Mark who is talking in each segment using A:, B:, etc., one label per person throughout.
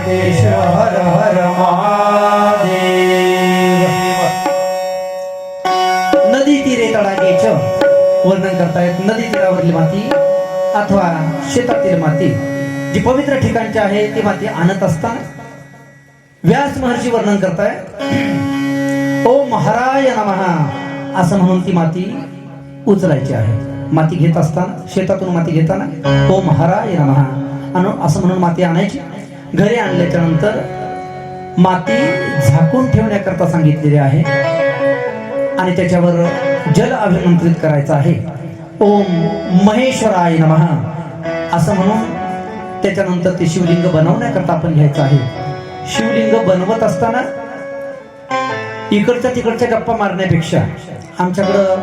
A: हर हर महादेव.
B: नदी तीरे तडाखेचं वर्णन करतायत. नदी तीरावरली माती अथवा शेतातील माती जी पवित्र ठिकाणची आहे ती माती आणत असताना व्यास महर्षी वर्णन करताय. ओम हराय नमः असं म्हणून ती माती उचलायची आहे. माती घेत असताना शेतातून माती घेताना ओम हराय नमः असं म्हणून माती आणायची. घरी आणल्याच्या नंतर माती झाकून ठेवण्याकरता सांगितलेली आहे आणि त्याच्यावर जल अभिमंत्रित करायचं आहे. ओम महेश्वराय नमः असं म्हणून त्याच्यानंतर ते शिवलिंग बनवण्याकरता आपण घ्यायचं आहे. शिवलिंग बनवत असताना इकडच्या तिकडच्या गप्पा मारण्यापेक्षा आमच्याकडं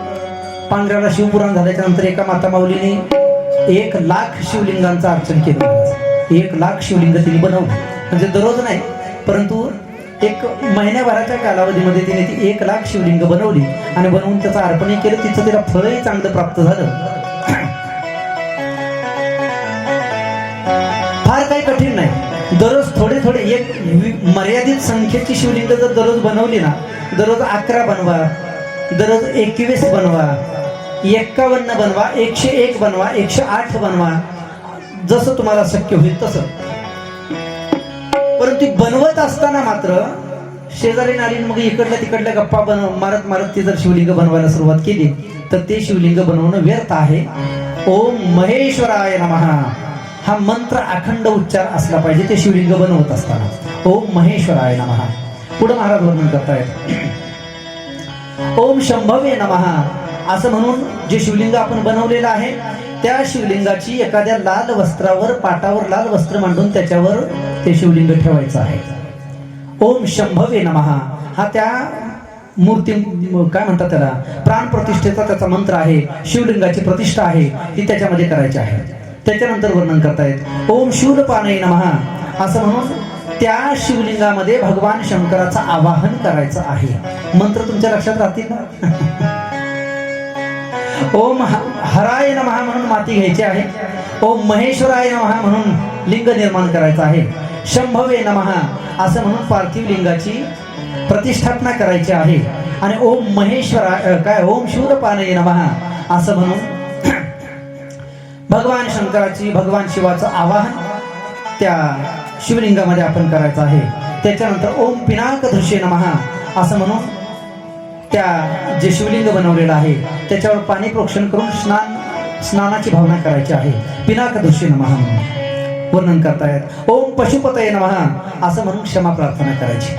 B: पांढऱ्याला शिवपुराण झाल्याच्या नंतर एका माता माऊलीने 1,00,000 शिवलिंगांचं अर्चन केलं. 1,00,000 शिवलिंग तिने बनवली. म्हणजे दररोज नाही परंतु एक महिन्याभराच्या कालावधीमध्ये तिने ती 1,00,000 शिवलिंग बनवली आणि बनवून त्याचं अर्पणही केलं. तिचं तिला फळही चांगलं प्राप्त झालं. फार काही कठीण नाही. दररोज थोडे थोडे एक मर्यादित संख्येची शिवलिंग जर दररोज बनवली ना, दररोज 11 बनवा, दररोज 21 बनवा, 51 बनवा, 101 बनवा, 108 बनवा, जसं तुम्हाला शक्य होईल तसं. परंतु बनवत असताना मात्र शेजारी नारीन मग इकडल्या तिकडल्या गप्पा मारत मारत ती जर शिवलिंग बनवायला सुरुवात केली तर ते शिवलिंग बनवणं व्यर्थ आहे. ओम महेश्वराय नमः हा मंत्र अखंड उच्चार असला पाहिजे ते शिवलिंग बनवत असताना. ओम महेश्वराय नमः. पुढे महाराज वर्णन करतायत. ओम शंभवे नमः असं म्हणून जे शिवलिंग आपण बनवलेलं आहे त्या शिवलिंगाची एखाद्या लाल वस्त्रावर, पाटावर लाल वस्त्र मांडून त्याच्यावर ते शिवलिंग ठेवायचं आहे. ओम शंभवे नमः हा त्या मूर्ती काय म्हणतात त्याला प्राण प्रतिष्ठेचा त्याचा मंत्र आहे. शिवलिंगाची प्रतिष्ठा आहे ती त्याच्यामध्ये करायची आहे. त्याच्यानंतर वर्णन करतायत. ओम शूलपाणय नमः असं म्हणून त्या शिवलिंगामध्ये भगवान शंकराचं आवाहन करायचं आहे. मंत्र तुमच्या लक्षात राहतील ना. ओम हराय नमः म्हणून माती घ्यायची आहे. ओम महेश्वराय नमः म्हणून लिंग निर्माण करायचं आहे. शंभवे नमः असं म्हणून पार्थिव लिंगाची प्रतिष्ठापना करायची आहे. आणि ओम महेश्वराय ओम शूलपाणय नमः असं म्हणून भगवान शंकराची, भगवान शिवाचं आवाहन त्या शिवलिंगामध्ये आपण करायचं आहे. त्याच्यानंतर ओम पिनाकधृष्ये नमः असं म्हणून त्या जे शिवलिंग बनवलेलं आहे त्याच्यावर पाणी प्रोक्षण करून स्नानाची भावना करायची आहे. पिनाकधृष्ये नमः म्हणून वर्णन करतायत. ओम पशुपतये नमः असं म्हणून क्षमा प्रार्थना करायची.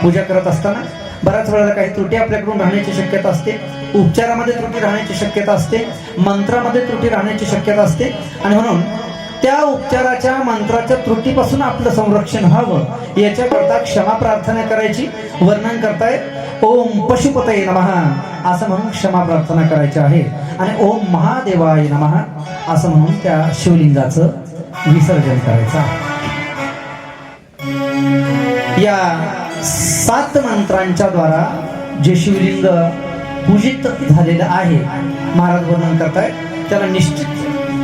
B: पूजा करत असताना बऱ्याच वेळेला काही त्रुटी आपल्याकडून राहण्याची शक्यता असते. उपचारामध्ये त्रुटी राहण्याची शक्यता असते. मंत्रामध्ये त्रुटी राहण्याची शक्यता असते आणि म्हणून त्या उपचाराच्या मंत्राच्या त्रुटीपासून आपलं संरक्षण व्हावं याच्याकरता क्षमा प्रार्थना करायची. वर्णन करतायत. ओम पशुपतये नमः असं म्हणून क्षमा प्रार्थना करायची आहे. आणि ओम महादेवाय नमः असं म्हणून त्या शिवलिंगाचं विसर्जन करायचं आहे. या 7 मंत्रांच्या द्वारा जे शिवलिंग पूजित झालेलं आहे महाराज वर्णन करतायत त्याला निश्चित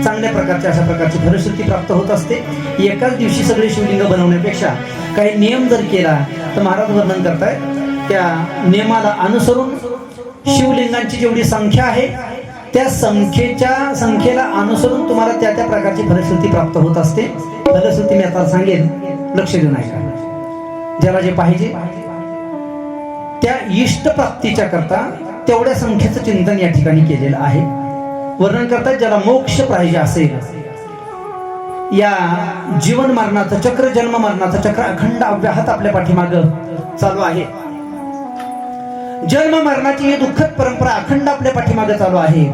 B: चांगल्या प्रकारच्या अशा प्रकारची फलश्रुती प्राप्त होत असते. एकाच दिवशी सगळे शिवलिंग बनवण्यापेक्षा काही नियम जर केला तर महाराज वर्णन करतायत त्या नियमाला अनुसरून शिवलिंगांची जेवढी संख्या आहे त्या संख्येला अनुसरून तुम्हाला त्या त्या प्रकारची फलश्रुती प्राप्त होत असते. फलश्रुती मी आता सांगेन, लक्ष देऊ नका. ज्याला जे पाहिजे त्या इष्ट प्राप्तीच्या करता तेवढ्या संख्येचं चिंतन या ठिकाणी केलेलं आहे. वर्णन करतात ज्याला मोक्ष पाहिजे असेल, या जीवन मरणाचं चक्र, जन्म मरणाचं चक्र अखंड अव्याहत आपल्या पाठीमागं चालू आहे. जन्म मरणाची ही दुःखद परंपरा अखंड आपल्या पाठीमागे चालू आहे.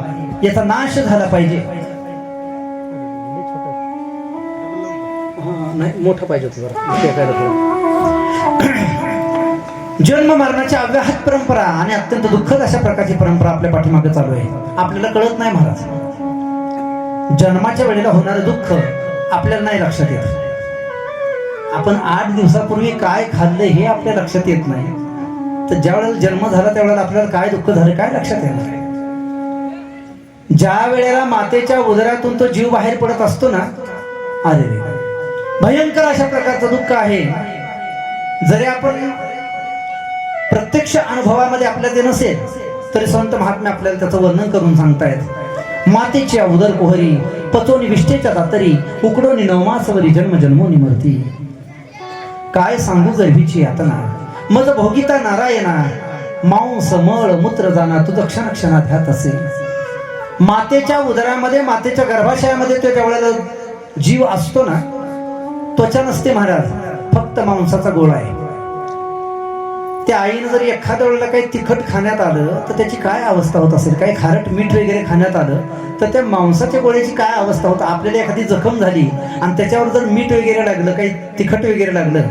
B: याचा नाश झाला पाहिजे. नाही मोठं पाहिजे होतं जन्म मरणाची अव्याहत परंपरा आणि अत्यंत दुःखद अशा प्रकारची परंपरा आपल्या पाठीमागे चालू आहे. आपल्याला कळत नाही महाराज. जन्माच्या वेळेला होणारं दुःख आपल्याला नाही लक्षात येत. आपण 8 दिवसापूर्वी काय खाल्लं हे आपल्या लक्षात येत नाही. तर ज्या वेळेला जन्म झाला त्यावेळेला आपल्याला काय दुःख झालं काय लक्षात येणार. ज्या वेळेला मातेच्या उदरातून तो जीव बाहेर पडत असतो ना, अरे भयंकर अशा प्रकारचं दुःख आहे. जरी आपण प्रत्यक्ष अनुभवामध्ये आपल्या ते नसेल तरी संत महात्मे आपल्याला त्याचं वर्णन करून सांगतायत. मातेच्या उदर कुहरी पचोनी विष्ठेच्या दातरी उकडोनी नवमासवरी जन्म जन्मोनी मरती. काय सांगू गर्भीची यातना मज भोगिता नारायणा मांस मळ मूत्र जाना तुझं क्षणाक्षणात ध्यात असेल. मातेच्या उदरामध्ये मातेच्या गर्भाशयामध्ये तो ज्या वेळेला जीव असतो ना, त्वचा नसते महाराज, फक्त मांसाचा गोळा आहे. त्या आईनं जर एखाद्या वेळेला काही तिखट खाण्यात आलं तर त्याची काय अवस्था होत असेल, काही खारट मीठ वगैरे खाण्यात आलं तर त्या मांसाच्या गोळ्याची काय अवस्था होत. आपल्याला एखादी जखम झाली आणि त्याच्यावर जर मीठ वगैरे लागलं, काही तिखट वगैरे लागलं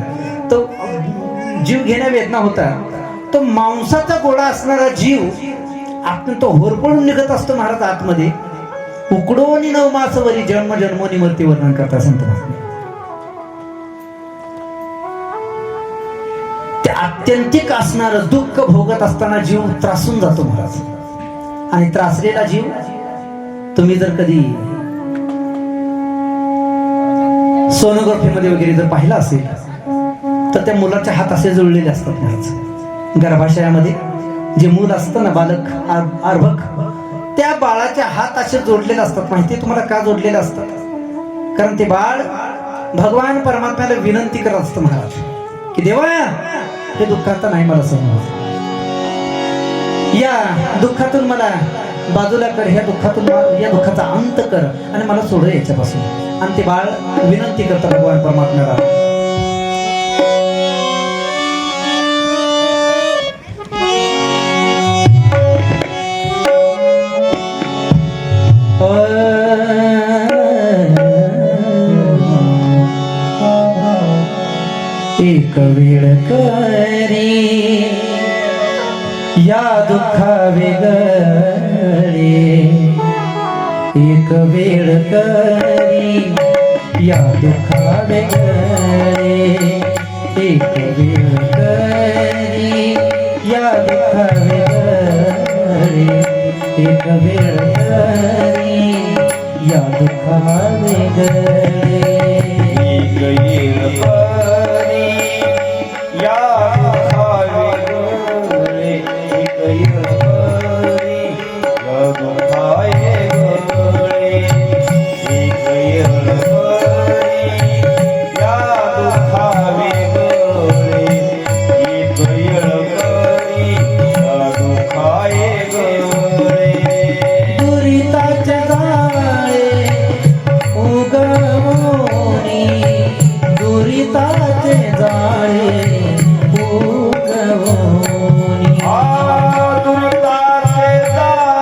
B: तर जीव घेण्या वेदना होता. तो मांसाचा गोळा असणारा जीव आपण तो होरपळून निघत असतो महाराज आतमध्ये. उकडोनी नवमासवरी जन्म जन्मोनी मृत्यू वर्णन करता संत महात्मे. ते आत्यंतिक असणारं दुःख भोगत असताना जीव त्रासून जातो महाराज. आणि त्रासलेला जीव तुम्ही जर कधी सोनोग्राफीमध्ये वगैरे जर पाहिला असेल तर त्या मुलाचे हात असे जुळलेले असतात महाराज. गर्भाशयामध्ये जे मूल असतं ना, बालक अर्भक, त्या बाळाचे हात असे जोडलेले असतात. माहिती तुम्हाला का जोडलेले असतात? कारण ते बाळ भगवान परमात्म्याला विनंती करत असतं महाराज की देवा हे दुःख आता नाही मला सहन होत, या दुःखातून मला बाजूला कर, या दुःखाचा अंत कर आणि मला सोड याच्यापासून. आणि ते बाळ विनंती करतं भगवान परमात्म्याला. एक वेळ करी या दुःखा वेगळे, एक वेळ करी या दुःखा वेगळे, एक वेळ करी या दुःखा वेगळे, एक वेळ करी या दुःखा वेगळे.
A: एक येळ करी या दुःखा वेगळे, एक येळ करी या दुःखा वेगळे, एक येळ करी या दुःखा वेगळे, एक येळ करी या दुःखा वेगळे.
B: दुरिताचे जाळे उगवोनी, दुरिताचे जाळे उगवोनी,
A: दुरिताचे जाळे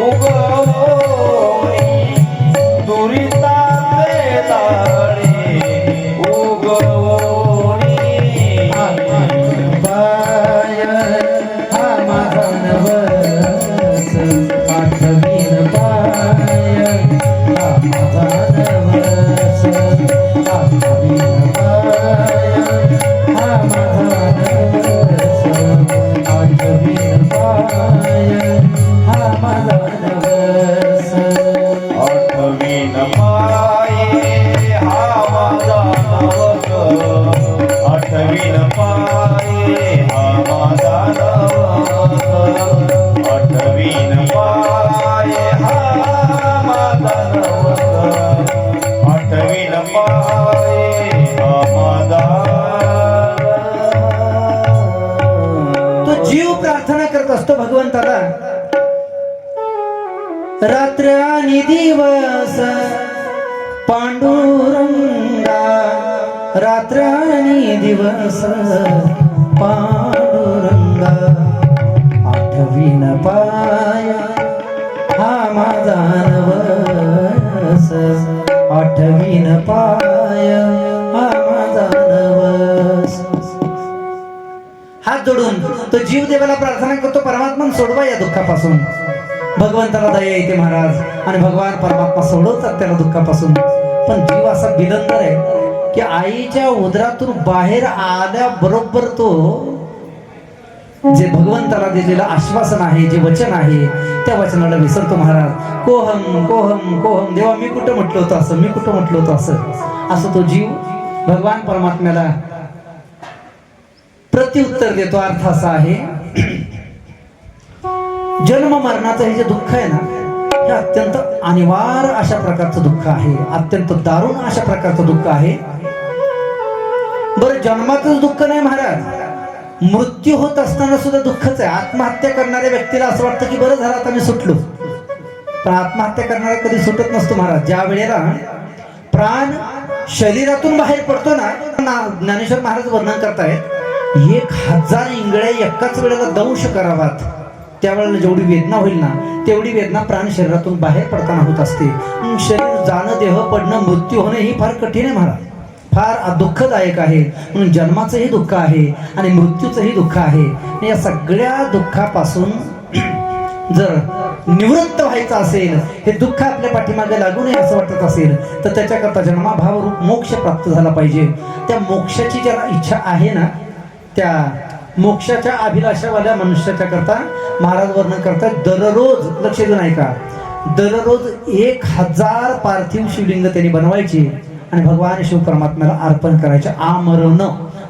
A: उगवोनी, दुरिताचे जाळे उगवोनी.
B: बाय हा माझा नवस, आठवीन पाय हा माझा नवस, आठवीन पाय हा माझा नवस, आठवीन पाय हा माझा नवस.
A: आठवीन पाये हा माझा नवस, आठवीन पाये हा माझा नवस, आठवीन पाये हा माझा नवस, आठवीन पाये हा माझा.
B: तो जीव प्रार्थना करत असतो भगवंताला. रात्र आणि दिवस पांडुरंगा, रात्र आणि दिवस पांडुरंगा, आठवीन पाय हा माझा नवस, आठवीन पाय हा माझा नवस. हात जोडून तो जीव देवाला प्रार्थना करतो, परमात्मा सोडवा या दुःखापासून. भगवंताला दया येते महाराज आणि भगवान परमात्मा सोडवतात त्याला दुःखापासून. पण जीव असा बिलंदर आहे की आईच्या उदरातून बाहेर आल्याबरोबर तो जे भगवंताला दिलेलं आश्वासन आहे, जे वचन आहे, त्या वचनाला विसरतो महाराज. कोहम कोहम कोहम, देवा मी कुठं म्हटलं होतं असं, मी कुठं म्हटलं होतं असं तो जीव भगवान परमात्म्याला प्रत्युत्तर देतो. अर्थ असा आहे, जन्म मरणाचं हे जे दुःख आहे ना, हे अत्यंत अनिवार्य अशा प्रकारचं दुःख आहे, अत्यंत दारुण अशा प्रकारचं दुःख आहे. बरं, जन्मातच दुःख नाही महाराज, मृत्यू होत असताना सुद्धा दुःखच आहे. आत्महत्या करणाऱ्या व्यक्तीला असं वाटतं की बरं झालं आता मी सुटलो, पण आत्महत्या करणारा कधी सुटत नसतो महाराज. ज्या वेळेला प्राण शरीरातून बाहेर पडतो ना, ज्ञानेश्वर महाराज वर्णन करतायत, 1000 इंगळ्या एकाच वेळेला दंश करावात, त्यावेळेला जेवढी वेदना होईल ना, तेवढी वेदना प्राण शरीरातून बाहेर पडताना होत असते. शरीर जाणं, देह पडणं, मृत्यू होणं ही फार कठीण आहे महाराज, फार दुःखदायक आहे. म्हणून जन्माचंही दुःख आहे आणि मृत्यूचंही दुःख आहे. या सगळ्या दुःखापासून जर निवृत्त व्हायचं असेल, हे दुःख आपल्या पाठीमागे लागू नये असं वाटत असेल, तर त्याच्याकरता जन्माभाव रूप मोक्ष प्राप्त झाला पाहिजे. त्या मोक्षाची ज्याला इच्छा आहे ना, त्या मोक्षाच्या अभिलाषावाल्या मनुष्याच्या करता महाराज वर्णन करतात, दररोज, लक्ष देऊन ऐका, दररोज 1000 पार्थिव शिवलिंग त्यांनी बनवायचे आणि भगवान शिव परमात्म्याला अर्पण करायचे, आमरण,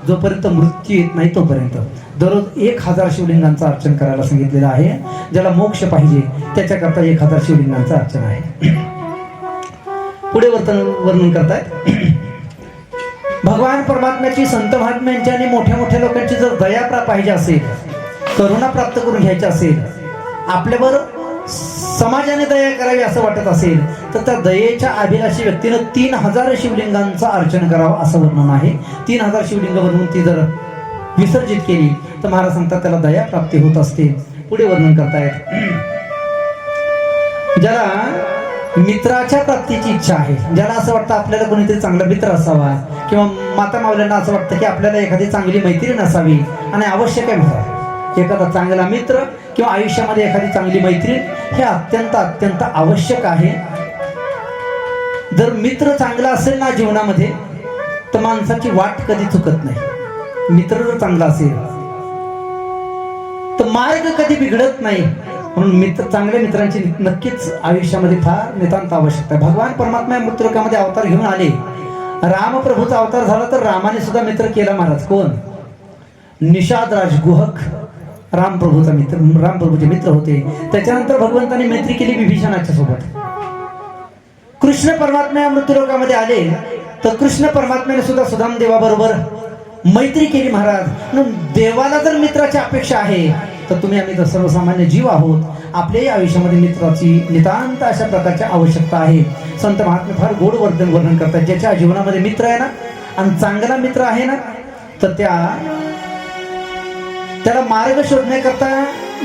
B: जोपर्यंत मृत्यू येत नाही तोपर्यंत. दररोज 1000 शिवलिंगांचं अर्चन करायला सांगितलेलं आहे. ज्याला मोक्ष पाहिजे त्याच्याकरता 1000 शिवलिंगांचं अर्चन आहे. पुढे वर्णन करतायत, भगवान परमात्म्याची, संत महात्म्यांची आणि मोठ्या मोठ्या लोकांची जर दया पाहिजे असेल, करुणा प्राप्त करून घ्यायची असेल, आपल्यावर समाजाने दया करावी असं वाटत असेल, तर त्या दयेच्या अभिलाषी व्यक्तीनं 3000 शिवलिंगांचं अर्चन करावं असं वर्णन आहे. 3000 शिवलिंग बनवून ती जर विसर्जित केली तर महाराज सांगतात त्याला दया प्राप्ती होत असते. पुढे वर्णन करतायत, ज्याला मित्राच्या प्राप्तीची इच्छा आहे, ज्याला असं वाटतं आपल्याला कोणीतरी चांगला मित्र असावा, किंवा माता मावल्यांना असं वाटतं की आपल्याला एखादी चांगली मैत्रीण असावी, आणि आवश्यक आहे महाराज, एखादा चांगला मित्र किंवा आयुष्यामध्ये एखादी चांगली मैत्रीण हे अत्यंत अत्यंत आवश्यक आहे. जर मित्र चांगला असेल ना जीवनामध्ये, तर माणसाची वाट कधी चुकत नाही. मित्र जर चांगला असेल तर मार्ग कधी बिघडत नाही. म्हणून चांगल्या मित्रांची नक्कीच आयुष्यामध्ये फार नितांत आवश्यकता आहे. भगवान परमात्मा मृत्यूलोकामध्ये अवतार घेऊन आले, रामप्रभूचा अवतार झाला, तर रामाने सुद्धा मित्र केला महाराज. कोण? निषाद राज गुहक रामप्रभूचा मित्र, रामप्रभूचे मित्र होते. त्याच्यानंतर भगवंताने मैत्री केली विभीषणाच्या सोबत. कृष्ण परमात्मा मृत्यूलोकामध्ये आले, तर कृष्ण परमात्म्याने सुद्धा सुदाम देवाबरोबर मैत्री केली महाराज. म्हणून देवाला जर मित्राची अपेक्षा आहे, तर तुम्ही आम्ही तर सर्वसामान्य जीव आहोत, आपल्याही आयुष्यामध्ये मित्राची नितांत अशा प्रकारची आवश्यकता आहे. संत महात्मे फार गोड वर्णन करतात, ज्याच्या जीवनामध्ये मित्र आहे ना, आणि चांगला मित्र आहे ना, तर त्याला मार्ग शोधण्याकरता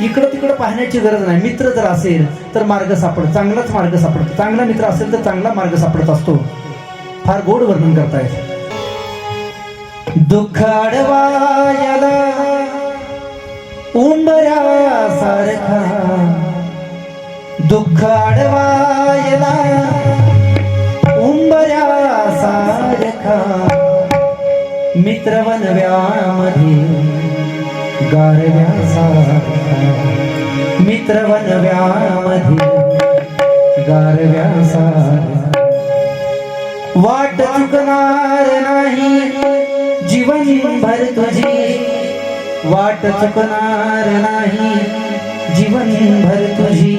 B: इकडं तिकडं पाहण्याची गरज नाही. मित्र जर असेल तर मार्ग सापडतो, चांगलाच मार्ग सापडतो. चांगला मित्र असेल तर चांगला मार्ग सापडत असतो. फार गोड वर्णन करतायत, दुःख अडवायला उंबऱ्यासारखा, दुःख अडवायला उंबऱ्यासारखा, मित्र वनव्यामध्ये गारव्यासारखा, मित्र वनव्यामध्ये गारव्यासारखा, वाट चुकणार नाही जीवन भर तुझी, वाट चुकणार नाही जीवन भर तुझी,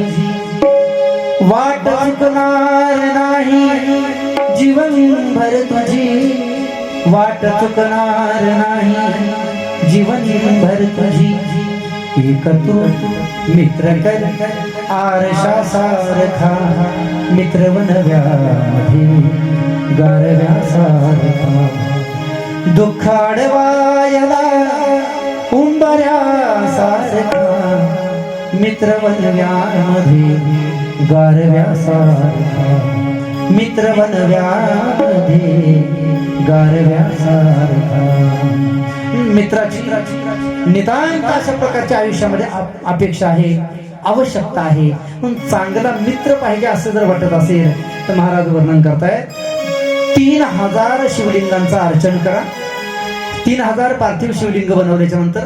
B: वाट चुकणार नाही जीवन भर तुझी, वाट चुकणार नाही जीवन भर तुझी, एक तू मित्र कर आरशा सारखा, मित्र वनव्यामध्ये गारव्यासारखा, दुःख अडवायला उंबऱ्यासारखा, मित्र वनव्यामध्ये गारव्यासारखा, मित्र वनव्यामध्ये गारव्यासारखा. मित्राची नितांत अशा प्रकारच्या आयुष्यामध्ये अपेक्षा आहे, आवश्यकता आहे. म्हणून चांगला मित्र पाहिजे असं जर वाटत असेल तर महाराज वर्णन करतायत, 3000 शिवलिंगांचं अर्चन करा. 3000 पार्थिव शिवलिंग बनवल्याच्या नंतर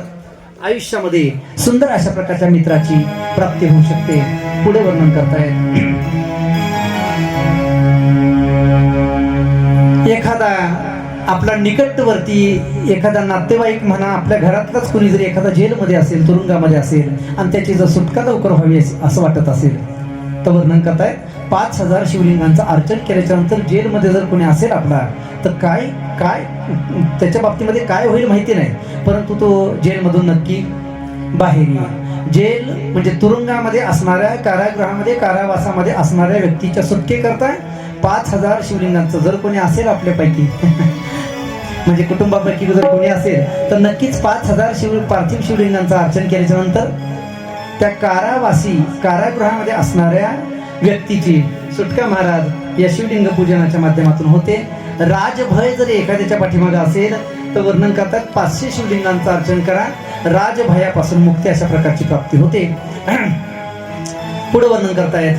B: आयुष्यामध्ये सुंदर अशा प्रकारच्या मित्राची प्राप्ती होऊ शकते. पुढे वर्णन करतायत. एखादा आपला निकटवर्ती एखादा नातेवाईक म्हणा, आपल्या घरातलाच कोणी जरी एखादा जेलमध्ये असेल, तुरुंगामध्ये असेल आणि त्याची जर सुटका लवकर व्हावी असं वाटत असेल तर वर्णन करतायत 5000 शिवलिंगांचं अर्चन केल्याच्या नंतर जेलमध्ये जर कोणी असेल आपला, तर काय काय त्याच्या बाबतीमध्ये काय होईल माहिती नाही, परंतु तो जेलमधून नक्की बाहेर येईल. जेल म्हणजे तुरुंगामध्ये असणाऱ्या, कारागृहामध्ये कारावासामध्ये असणाऱ्या व्यक्तीच्या सुटकेकरता 5000 शिवलिंगांचं जर कोणी असेल आपल्यापैकी म्हणजे कुटुंबापैकी जर कोणी असेल तर नक्कीच 5000 पार्थिव शिवलिंगांचं अर्चन केल्याच्या नंतर त्या कारावासी कारागृहामध्ये असणाऱ्या व्यक्तीची सुटका महाराज या शिवलिंग पूजनाच्या माध्यमातून होते. राजभय जर एखाद्याच्या पाठीमागे असेल तर वर्णन करतात 500 शिवलिंगांचं अर्चन करा, राजभयापासून मुक्ती अशा प्रकारची प्राप्ती होते. पुढे वर्णन करतायत.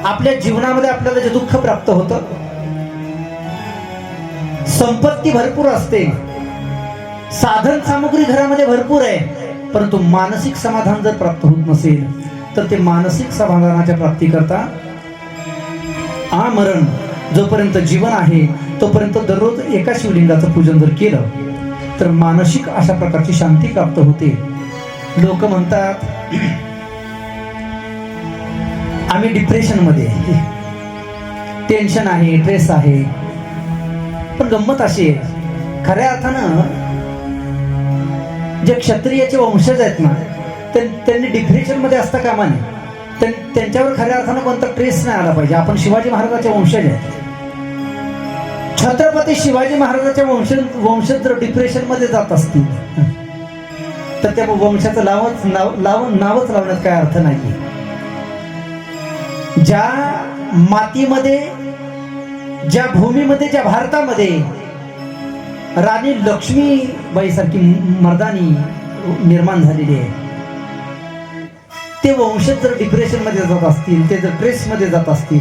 B: आपल्या जीवनामध्ये आपल्याला जे दुःख प्राप्त होतं, संपत्ती भरपूर असते, साधन सामुग्री घरामध्ये भरपूर आहे, परंतु मानसिक समाधान जर प्राप्त होत नसेल तर ते मानसिक समाधानाच्या प्राप्ती करता आमरण जोपर्यंत जीवन आहे तोपर्यंत दररोज एका शिवलिंगाचं पूजन जर केलं तर मानसिक अशा प्रकारची शांती प्राप्त होते. लोक म्हणतात आम्ही डिप्रेशन मध्ये, टेन्शन आहे, स्ट्रेस आहे, पण गंमत अशी आहे खऱ्या अर्थानं जे क्षत्रियाचे वंशज आहेत ना त्यांनी डिप्रेशन मध्ये असता कामा नये. त्यांच्यावर खऱ्या अर्थानं कोणता ट्रेस नाही आला पाहिजे. आपण शिवाजी महाराजाचे वंशज आहेत. छत्रपती शिवाजी महाराजाच्या वंशज जर डिप्रेशन मध्ये जात असतील तर त्या वंशाचं नावच लावण्यात काय अर्थ नाही. ज्या मातीमध्ये, ज्या भूमीमध्ये, ज्या भारतामध्ये राणी लक्ष्मीबाई सारखी मर्दानी निर्माण झालेली आहे, ते वंशज जर डिप्रेशन मध्ये जात असतील, ते जर ट्रेस मध्ये जात असतील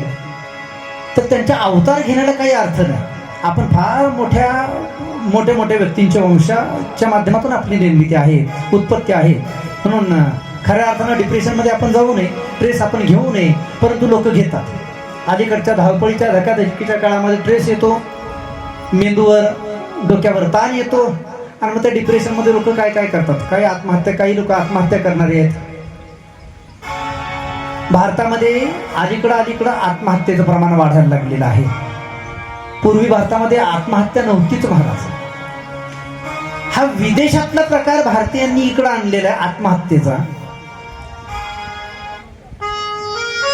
B: तर त्यांच्या अवतार घेण्याला काही अर्थ नाही. आपण फार मोठ्या व्यक्तींच्या वंशाच्या माध्यमातून आपली निर्मिती आहे, उत्पत्ती आहे. म्हणून खऱ्या अर्थानं डिप्रेशन मध्ये आपण जाऊ नये, ट्रेस आपण घेऊ नये, परंतु लोक घेतात. अलीकडच्या धावपळीच्या धकाधकीच्या काळामध्ये ट्रेस येतो, मेंदूवर डोक्यावर ताण येतो आणि मग त्या डिप्रेशन मध्ये लोक काय काय करतात, काही लोक आत्महत्या करणारे आहेत. भारतामध्ये अलीकडं आत्महत्येचं प्रमाण वाढायला लागलेलं आहे. पूर्वी भारतामध्ये आत्महत्या नव्हतीच महाराज. हा विदेशातला प्रकार भारतीयांनी इकडं आणलेला आहे आत्महत्येचा.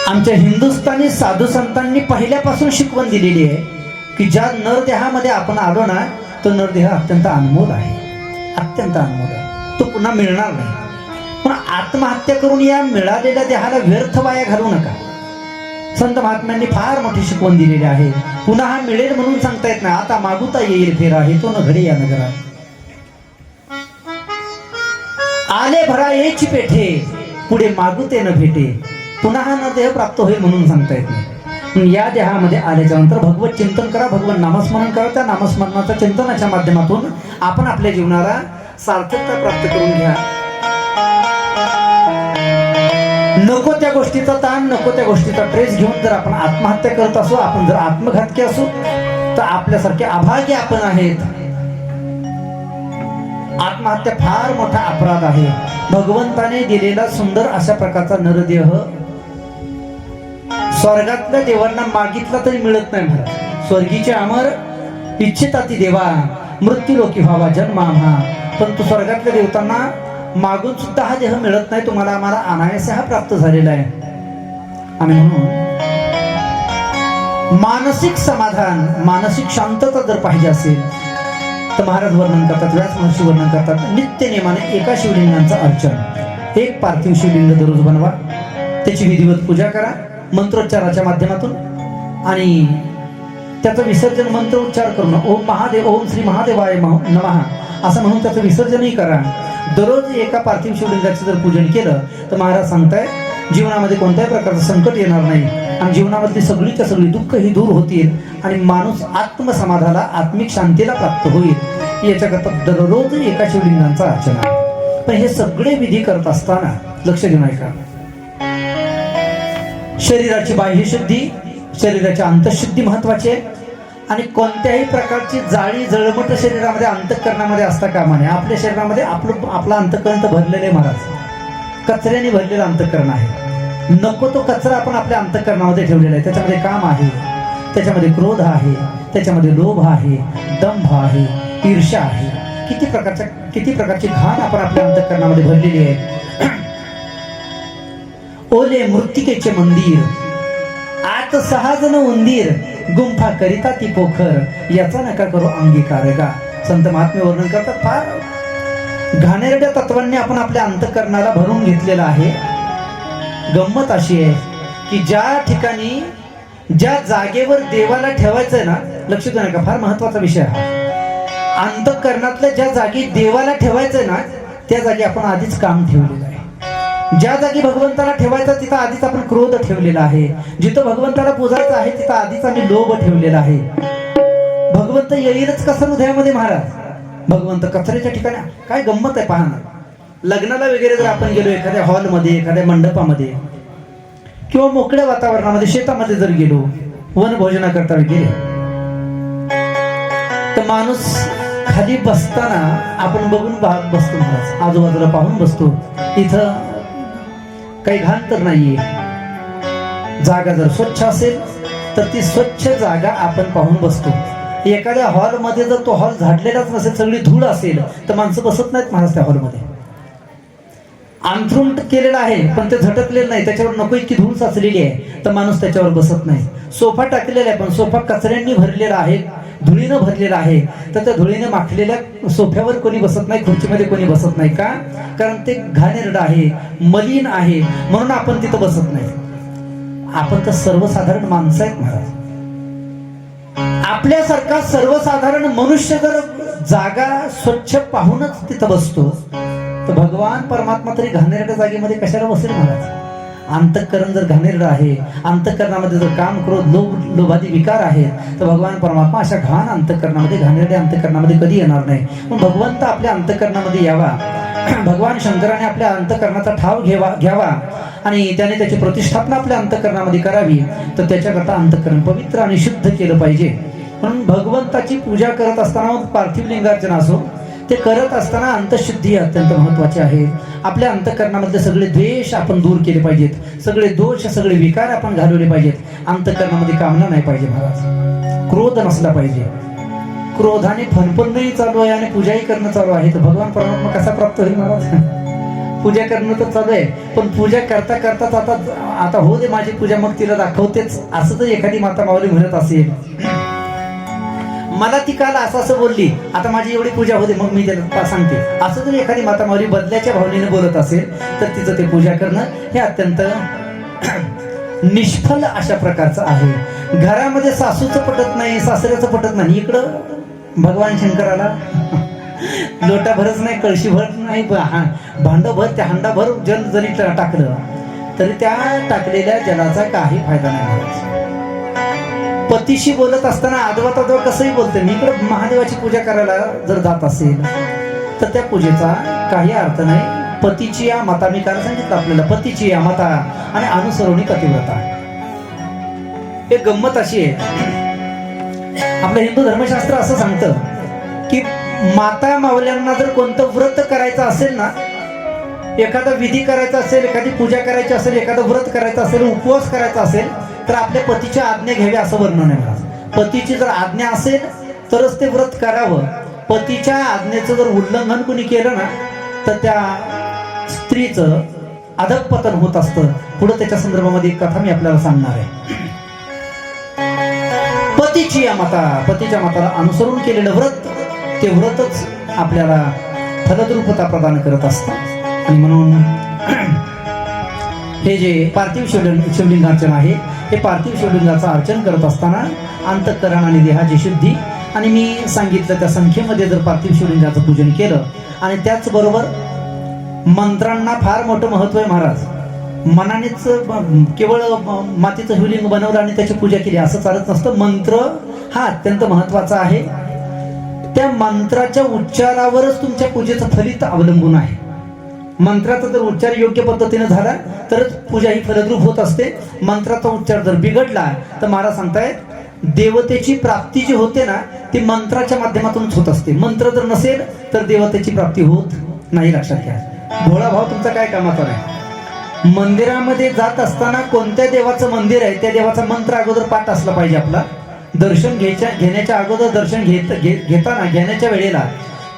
B: आमच्या हिंदुस्थानी साधू संतांनी पहिल्यापासून शिकवण दिलेली आहे की ज्या नरदेहामध्ये आपण आलो ना तो नरदेह अत्यंत अनमोल आहे, अत्यंत अनमोल आहे, तो पुन्हा मिळणार नाही. पण आत्महत्या करून या मिळालेल्या देहाला व्यर्थ वाया घालू नका. संत महात्म्यांनी फार मोठी शिकवण दिलेली आहे. पुन्हा हा मिळेल म्हणून सांगता येत नाही. आता मागुता येईल फेरा हे तो न घडे या नगरा, आले भरा येची पेठे पुढे मागुते न भेटे. पुन्हा हा नरदेह प्राप्त होईल म्हणून सांगता येत नाही. या देहामध्ये आल्याच्या नंतर भगवत चिंतन करा, भगवत नामस्मरण करा. त्या नामस्मरणाच्या चिंतनाच्या माध्यमातून आपण आपल्या जीवनाला सार्थकता प्राप्त करून घ्या. नको त्या गोष्टीचा ताण, नको त्या गोष्टीचा ट्रेस घेऊन जर आपण आत्महत्या करत असो, आपण जर आत्मघातकी असू तर आपल्यासारखे अभाग्य आपण आहेत. आत्महत्या फार मोठा अपराध आहे. भगवंताने दिलेला सुंदर अशा प्रकारचा नरदेह स्वर्गातल्या देवांना मागितला तरी मिळत नाही महाराज. स्वर्गीचे अमर इच्छिताती देवा मृत्यू लोकी व्हावा जन्म आम्हा. परंतु स्वर्गातल्या देवतांना मागून सुद्धा हा देह मिळत नाही. तुम्हाला आम्हाला अनायासे हा प्राप्त झालेला आहे. आणि म्हणून मानसिक समाधान, मानसिक शांतता जर पाहिजे असेल तर महाराज वर्णन करतात, व्यास महर्षी वर्णन करतात, नित्य नेमाने एका शिवलिंगांचं अर्चन, एक पार्थिव शिवलिंग दररोज बनवा, त्याची विधिवत पूजा करा मंत्रोच्चाराच्या माध्यमातून आणि त्याचं विसर्जन मंत्र उच्चार करून ओम महादेव, ओम श्री महादेवाय नमः असं म्हणून त्याचं विसर्जनही करा. दररोज एका पार्थिव शिवलिंगाचं जर पूजन केलं तर महाराज सांगताय जीवनामध्ये कोणत्याही प्रकारचं संकट येणार नाही आणि जीवनामधली सगळीच्या सगळी दुःख ही दूर होतील आणि माणूस आत्मसमाधानाला, आत्मिक शांतीला प्राप्त होईल. याच्याकरता दररोज एका शिवलिंगांचा अर्चना. पण हे सगळे विधी करत असताना लक्ष देऊन ऐका. शरीराची बाह्य शुद्धी, शरीराची अंतःशुद्धी महत्वाची आहे. आणि कोणत्याही प्रकारची जाळी जळमट शरीरामध्ये अंतःकरणामध्ये असता कामा नये. आपल्या शरीरामध्ये आपलं अंतःकरण तर भरलेले महाराज, कचऱ्याने भरलेलं अंतःकरण आहे. नको तो कचरा आपण आपल्या अंतःकरणामध्ये ठेवलेला आहे. त्याच्यामध्ये काम आहे, त्याच्यामध्ये क्रोध आहे, त्याच्यामध्ये लोभ आहे, दंभ आहे, ईर्ष्या आहे. किती प्रकारची घाण आपण आपल्या अंतःकरणामध्ये भरलेली आहे. ओले मृत्तिकेचे मंदिर, आत 6 जण उंदीर, गुंफा करिता ती पोखर, याचा नका करू अंगीकार गा. संत महात्मे वर्णन करतात. फार घाणेरड्या तत्वांनी आपण आपल्या अंतःकरणाला भरून घेतलेला आहे. गंमत अशी आहे की ज्या ठिकाणी, ज्या जागेवर देवाला ठेवायचंय ना, लक्ष देऊ नका, फार महत्वाचा विषय हा. अंतःकरणातल्या ज्या जागी देवाला ठेवायचंय ना, त्या जागी आपण आधीच काम ठेवलेलं आहे. ज्या जागी भगवंताला ठेवायचं तिथं आधीच आपण क्रोध ठेवलेला आहे. जिथं भगवंताला पूजायचं आहे तिथं आधीच आम्ही लोभ ठेवलेला आहे. भगवंत येईलच कसं हृदयामध्ये महाराज. भगवंत कचऱ्याच्या ठिकाणी. काय गंमत आहे पहा ना. लग्नाला वगैरे जर आपण गेलो एखाद्या हॉलमध्ये, एखाद्या मंडपामध्ये, किंवा मोकळ्या वातावरणामध्ये, शेतामध्ये जर गेलो, वनभोजना करता गेले, तर माणूस खाली बसताना आपण बघून बसतो महाराज. आजूबाजूला पाहून बसतो. इथं काही घाण तर नाहीये. जागा जर स्वच्छ असेल तर ती स्वच्छ जागा आपण पाहून बसतो. एखाद्या हॉलमध्ये जर तो हॉल झाडलेलाच नसेल, सगळी धूळ असेल, तर माणसं बसत नाहीत महाराज त्या हॉलमध्ये. अंथरूण केलेलं आहे पण ते झटकलेलं नाही, त्याच्यावर नको इतकी धूळ साचलेली आहे, तर माणूस त्याच्यावर बसत नाही. सोफा टाकलेला आहे पण सोफा कचऱ्यांनी भरलेला आहे, धुळीनं भरलेला आहे, तर त्या धुळीने माखलेल्या सोफ्यावर कोणी बसत नाही, खुर्चीमध्ये कोणी बसत नाही. का? कारण ते घाणेरडं आहे, मलिन आहे, म्हणून आपण तिथं बसत नाही. आपण तर सर्वसाधारण माणसं आहेत महाराज. आपल्यासारखा सर्वसाधारण मनुष्य जर जागा स्वच्छ पाहूनच तिथं बसतो, तर भगवान परमात्मा तरी घाणेरड्या जागेमध्ये कशाला बसेल महाराज. अंतःकरण जर घाणेरडं आहे, अंतःकरणामध्ये जर काम, क्रोध, लोभादी विकार आहेत, तर भगवान परमात्मा अशा घाण अंतःकरणामध्ये, घाणेरड्या अंतःकरणामध्ये कधी येणार नाही. पण भगवंत आपल्या अंतःकरणामध्ये यावा, भगवान शंकराने आपल्या अंतःकरणाचा ठाव घ्यावा आणि त्याने त्याची प्रतिष्ठापना आपल्या अंतःकरणामध्ये करावी. तर त्याच्याकरता अंतःकरण पवित्र आणि शुद्ध केलं पाहिजे. म्हणून भगवंताची पूजा करत असताना, पार्थिव लिंगार्चना असो, ते करत असताना अंतःशुद्धी अत्यंत महत्वाची आहे. आपल्या अंतःकरणामधले सगळे द्वेष आपण दूर केले पाहिजेत, सगळे दोष, सगळे विकार आपण घालवले पाहिजेत. अंतःकरणामध्ये कामना नाही पाहिजे महाराज. क्रोध नसला पाहिजे. क्रोधाने फनफनही चालू आहे आणि पूजाही करणं चालू आहे, तर भगवान परमात्मा कसा प्राप्त होईल महाराज. पूजा करणं तर चालू आहे, पण पूजा करता करताच आता हो दे माझी पूजा, मग तिला दाखवतेच, असं जर एखादी माता माऊली म्हणत असेल, मला ती काल असं बोलली, आता माझी एवढी पूजा होते, मग मी त्याला सांगते, असं जर एखादी माता माऊली बदल्याच्या भावनेने बोलत असेल, तर तिचं ते पूजा करणं हे अत्यंत निष्फल अशा प्रकारचं आहे. घरामध्ये सासूचं पटत नाही, सासऱ्याचं पटत नाही, इकडं भगवान शंकराला लोटाभरच नाही, कळशीभर नाही, भांडभर, त्या हांडाभर जल जरी टाकलं तरी त्या टाकलेल्या जलाचा काही फायदा नाही. पतीशी बोलत असताना आदवा कसंही बोलते. मी इकडे महादेवाची पूजा करायला जर जात असेल तर त्या पूजेचा काही अर्थ नाही. पतीची या माता, मी काय सांगितलं आपल्याला, पतीची या माता आणि अनुसरणी पतिव्रता. एक गंमत अशी आहे, आपलं हिंदू धर्मशास्त्र असं सांगतं की माता मावल्यांना जर कोणतं व्रत करायचं असेल ना, एखादा विधी करायचा असेल, एखादी पूजा करायची असेल, एखादं व्रत करायचं असेल, उपवास करायचा असेल, तर आपल्या पतीच्या आज्ञा घ्यावी असं वर्णन आहे महाराज. पतीची जर आज्ञा असेल तरच ते व्रत करावं. पतीच्या आज्ञेचं जर उल्लंघन कोणी केलं ना, तर त्या स्त्रीचं अधःपतन होत असतं. पुढे त्याच्या संदर्भामध्ये एक कथा मी आपल्याला सांगणार आहे. पतीची या माता, पतीच्या माताला अनुसरून केलेलं व्रत, ते व्रतच आपल्याला फलद्रुपता प्रदान करत असतं. आणि म्हणून हे जे पार्थिव शिवलिंगार्चन आहे, हे पार्थिव शिवलिंगाचं अर्चन करत असताना अंतःकरण आणि देहाची शुद्धी, आणि मी सांगितलं त्या संख्येमध्ये जर पार्थिव शिवलिंगाचं पूजन केलं, आणि त्याचबरोबर मंत्रांना फार मोठं महत्व आहे महाराज. मनानेच केवळ मातीचं शिवलिंग बनवलं आणि त्याची पूजा केली असं चालत नसतं. मंत्र हा अत्यंत महत्वाचा आहे. त्या मंत्राच्या उच्चारावरच तुमच्या पूजेचं फलित अवलंबून आहे. मंत्राचा जर उच्चार योग्य पद्धतीने झाला तरच पूजा ही फलद्रूप होत असते. मंत्राचा उच्चार जर बिघडला तर महाराज सांगतायत देवतेची प्राप्ती जी होते ना ती मंत्राच्या माध्यमातूनच होत असते. मंत्र जर नसेल तर देवतेची प्राप्ती होत नाही. लक्षात घ्या. भोळा भाव तुमचा काय कामाचा नाही. मंदिरामध्ये जात असताना कोणत्या देवाचं मंदिर आहे त्या देवाचा मंत्र अगोदर पाठ असला पाहिजे. आपला दर्शन घेण्याच्या अगोदर दर्शन घेण्याच्या वेळेला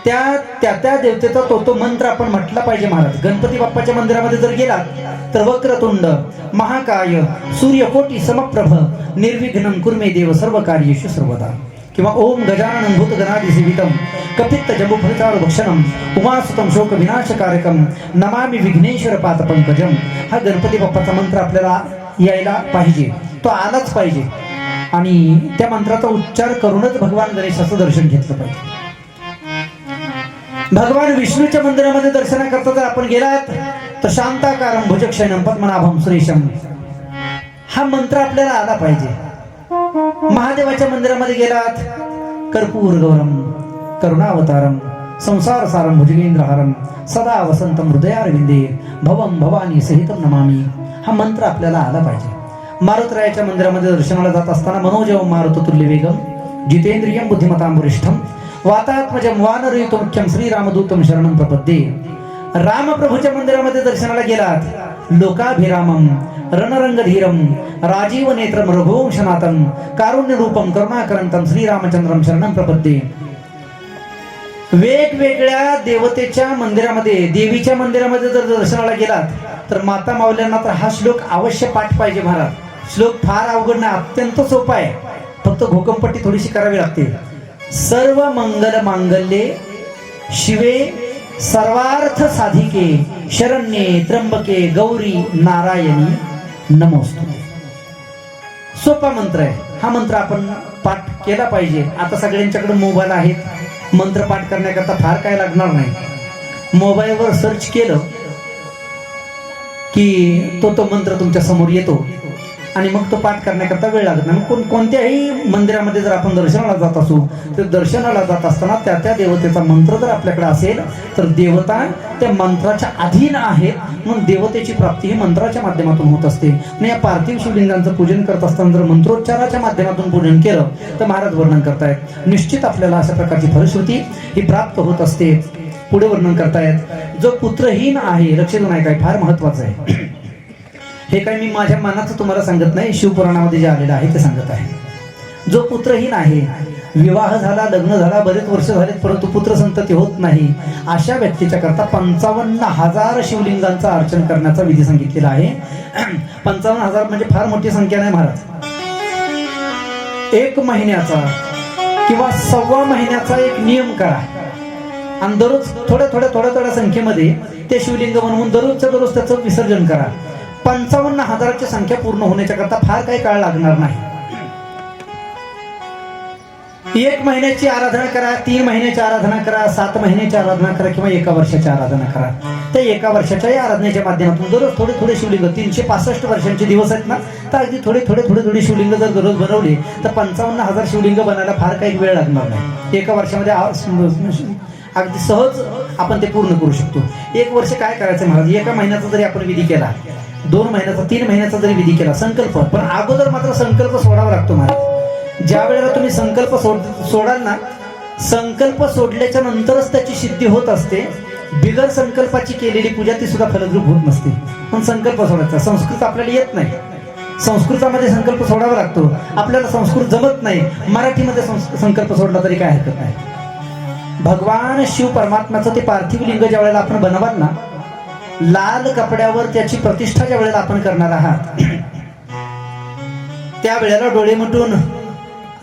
B: त्या देवतेचा तो मंत्र आपण म्हटला पाहिजे. महाराज गणपती बाप्पाच्या मंदिरामध्ये जर गेलात तर वक्रतुंड महाकाय सूर्यकोटी समप्रभ निर्विघ्नं कुर्मे देव सर्व कार्येषु सर्वदा किंवा ओम गजाननं भूतगणादि सेवितं कपित्त जम्बूफलचारु भक्षणं उमासुतं शोक विनाशकारकं नमामि विघ्नेश्वर पादपंकजं. हा गणपती बाप्पाचा मंत्र आपल्याला यायला पाहिजे. तो आलाच पाहिजे आणि त्या मंत्राचा उच्चार करूनच भगवान गणेशाचं दर्शन घेतलं पाहिजे. भगवान विष्णूच्या मंदिरामध्ये दर्शनाकरता जर आपण गेलात तर शांताकारं भुजगशयनं पद्मनाभं सुरेशं हा मंत्र आपल्याला आला पाहिजे. महादेवाच्या मंदिरामध्ये गेलात कर्पूर गौरम करुणावतारम संसार सारम भुजगेंद्रहारम सदा वसंतम हृदयारविंदे भवम भवानी सहितम नमामि हा मंत्र आपल्याला आला पाहिजे. मारुतरायाच्या मंदिरामध्ये दर्शनाला जात असताना मनोजवं मारुततुल्य वेगम जितेंद्रियं बुद्धिमतां वरिष्ठं वातात्मजं वानरयुतं मुख्यं श्रीरामदूतं शरणं प्रपद्ये. रामप्रभूच्या मंदिरामध्ये दर्शनाला गेलात लोकाभिरामं रणरंगधीरं राजीव नेत्रं रघुवंशनाथं कारुण्य रूपं करुणाकरंतं श्रीरामचंद्रं शरणं प्रपद्ये. वेगवेगळ्या देवतेच्या मंदिरामध्ये देवीच्या मंदिरामध्ये जर दर्शनाला गेलात तर माता माऊल्यांना तर हा श्लोक अवश्य पाठ पाहिजे. महाराज श्लोक फार अवघड नाही, अत्यंत सोपा आहे. फक्त घोकमपट्टी थोडीशी करावी लागते. सर्व मंगल मांगल्ये शिवे सर्वार्थ साधिके शरण्ये त्र्यंबके गौरी नारायणी नमोस्तुते. सोपा मंत्र आहे. हा मंत्र आपण पाठ केला पाहिजे. आता सगळ्यांच्याकडे मोबाईल आहेत. मंत्र पाठ करण्याकरता फार काय लागणार नाही. मोबाईलवर सर्च केलं की तो मंत्र तुमच्या समोर येतो आणि मग तो पाठ करण्याकरता वेळ लागत नाही. कोणत्याही मंदिरामध्ये जर आपण दर्शनाला जात असू तर दर्शनाला जात असताना त्या देवतेचा मंत्र जर आपल्याकडे असेल तर देवता त्या मंत्राच्या अधीन आहे म्हणून देवतेची प्राप्ती ही मंत्राच्या माध्यमातून होत असते. आणि या पार्थिव शिवलिंगांचं पूजन करत असताना जर मंत्रोच्चाराच्या माध्यमातून पूजन केलं तर महाराज वर्णन करतायत निश्चित आपल्याला अशा प्रकारची फलश्रुती ही प्राप्त होत असते. पुढे वर्णन करतायत जो पुत्रहीन आहे. लक्ष देऊ नये, काय फार महत्वाचं आहे. हे काय मी माझ्या मनाचं तुम्हाला सांगत नाही, शिवपुराणामध्ये जे आलेलं आहे ते सांगत आहे. जो पुत्रहीन आहे, विवाह झाला लग्न झाला बरेच वर्ष झालेत परंतु पुत्र संतती होत नाही अशा व्यक्तीच्या करता 55,000 शिवलिंगांचं अर्चन करण्याचा विधी सांगितलेला आहे. 55,000 म्हणजे फार मोठी संख्या नाही महाराज. 1 महिन्याचा किंवा 1.25 महिन्याचा एक नियम करा आणि दररोज थोड्या संख्येमध्ये ते शिवलिंग बनवून दररोजच्या दररोज त्याचं विसर्जन करा. 55,000ची संख्या पूर्ण होण्याच्या करता फार काही काळ लागणार नाही. 1 महिन्याची आराधना करा, 3 महिन्याची आराधना करा, 7 महिन्याची आराधना करा किंवा 1 वर्षाची आराधना करा. त्या 1 वर्षाच्याही आराधनेच्या माध्यमातून दररोज थोडे शिवलिंग 365 वर्षांचे दिवस आहेत ना तर अगदी थोडे शिवलिंग जर दररोज बनवले तर 55,000 शिवलिंग बनायला फार काही वेळ लागणार नाही. 1 वर्षामध्ये अगदी सहज आपण ते पूर्ण करू शकतो. 1 वर्ष काय करायचं महाराज, 1 महिन्याचा जरी आपण विधी केला, 2 महिन्याचा 3 महिन्याचा जरी विधी केला संकल्प, पण अगोदर मात्र संकल्प सोडावा लागतो महाराज. ज्या वेळेला तुम्ही संकल्प सोडाल ना, संकल्प सोडल्याच्या नंतरच त्याची सिद्धी होत असते. बिगर संकल्पाची केलेली पूजा ती सुद्धा फलद्रूप होत नसते. पण संकल्प सोडायचा. संस्कृत आपल्याला येत नाही, संस्कृतामध्ये संकल्प सोडावा लागतो. आपल्याला संस्कृत जमत नाही, मराठीमध्ये संकल्प सोडला तरी काय हरकत नाही. भगवान शिव परमात्म्याचं ते पार्थिव लिंग ज्या वेळेला आपण बनवाल ना, लाल कपड्यावर त्याची प्रतिष्ठा ज्या वेळेला आपण करणार आहात त्या वेळेला डोळे मिटून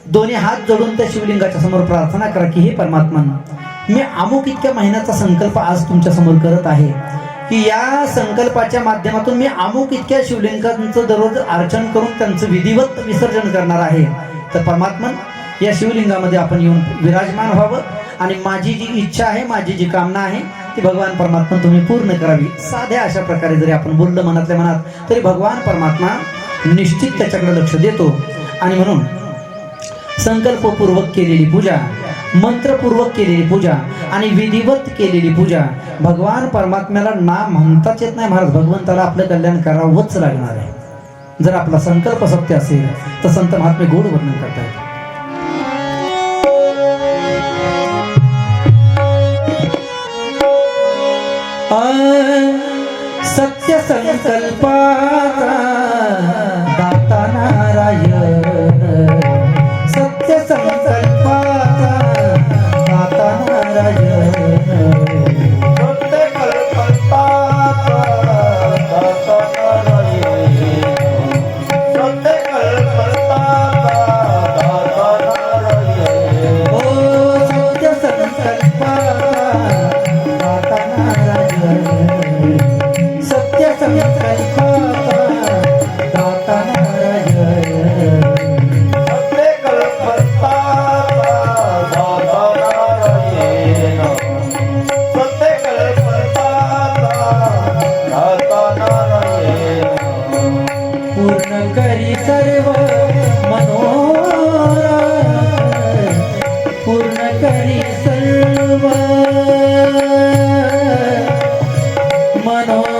B: दोन्ही हात जोडून त्या शिवलिंगाच्या समोर प्रार्थना करा की हे परमात्मा, मी अमुक इतक्या महिन्याचा संकल्प आज तुमच्या समोर करत आहे की या संकल्पाच्या माध्यमातून मी अमुक इतक्या शिवलिंगांचं दररोज अर्चन करून त्यांचं विधिवत विसर्जन करणार आहे. तर परमात्मा या शिवलिंगामध्ये आपण येऊन विराजमान व्हावं आणि माझी जी इच्छा आहे, माझी जी कामना आहे ती भगवान परमात्मा तुम्ही पूर्ण करावी. साध्या अशा प्रकारे जरी आपण बोललं मनातल्या मनात तरी भगवान परमात्मा निश्चित त्याच्याकडे लक्ष देतो. आणि म्हणून संकल्पपूर्वक केलेली पूजा, मंत्रपूर्वक केलेली पूजा आणि विधिवत केलेली पूजा भगवान परमात्म्याला ना म्हणताच येत नाही महाराज. भगवंताला आपलं कल्याण करावंच लागणार आहे. जर आपला संकल्प सत्य असेल तर संत महात्मे गोड वर्णन करतात. सत्य संकल्पाचा दाता नारायण, सत्य संकल्पाचा दाता नारायण,
A: सत्य कल्पताचा दाता नारायण, सत्य कल्पताचा दाता नारायण.
B: ओ सत्य संकल्पाचा दाता नारायण, सत्य संकल्पाचा दाता नारायण,
A: सत्य कल्पताचा दाता नारायण, सत्य कल्पताचा दाता नारायण.
B: पूर्ण करी सर्व मनोरथ, पूर्ण करी सर्व मनोरथ.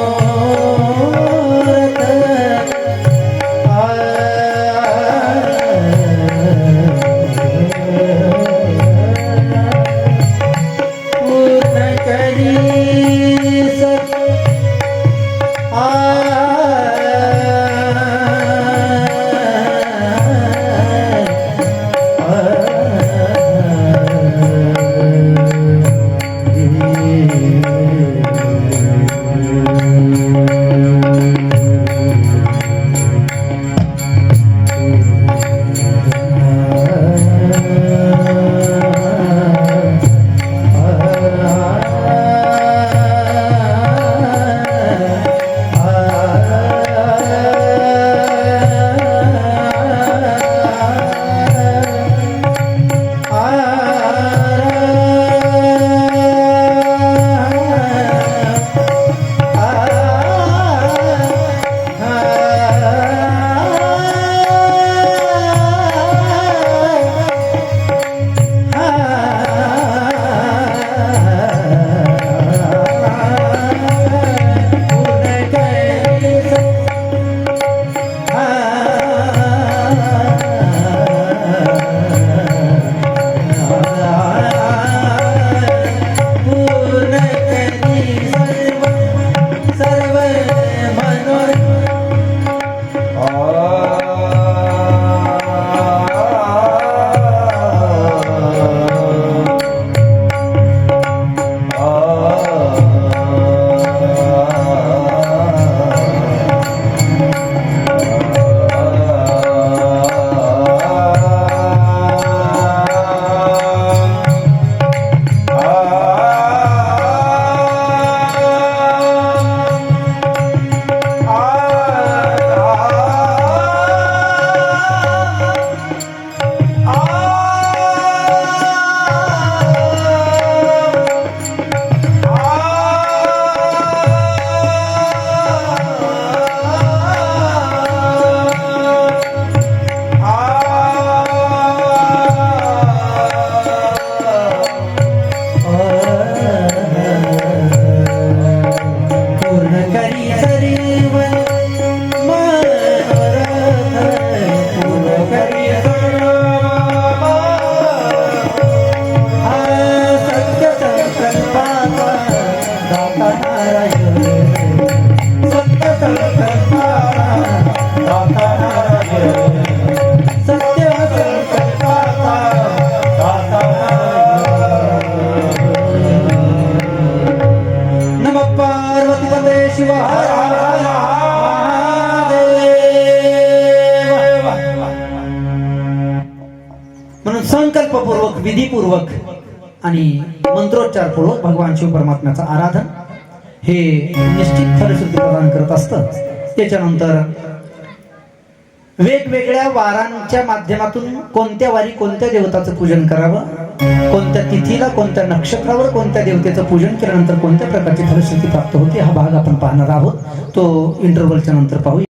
B: पूर्ण करी संकल्पपूर्वक विधीपूर्वक आणि मंत्रोच्चारपूर्वक भगवान शिव परमात्म्याचं आराधन हे निश्चित फलश्रुती प्रदान करत असतं. त्याच्यानंतर वेगवेगळ्या वारांच्या माध्यमातून कोणत्या वारी कोणत्या देवताचं पूजन करावं, कोणत्या तिथीला कोणत्या नक्षत्रावर कोणत्या देवतेचं पूजन केल्यानंतर कोणत्या प्रकारची फलश्रुती प्राप्त होते हा भाग आपण पाहणार आहोत. तो इंटरव्हलच्या नंतर पाहूया.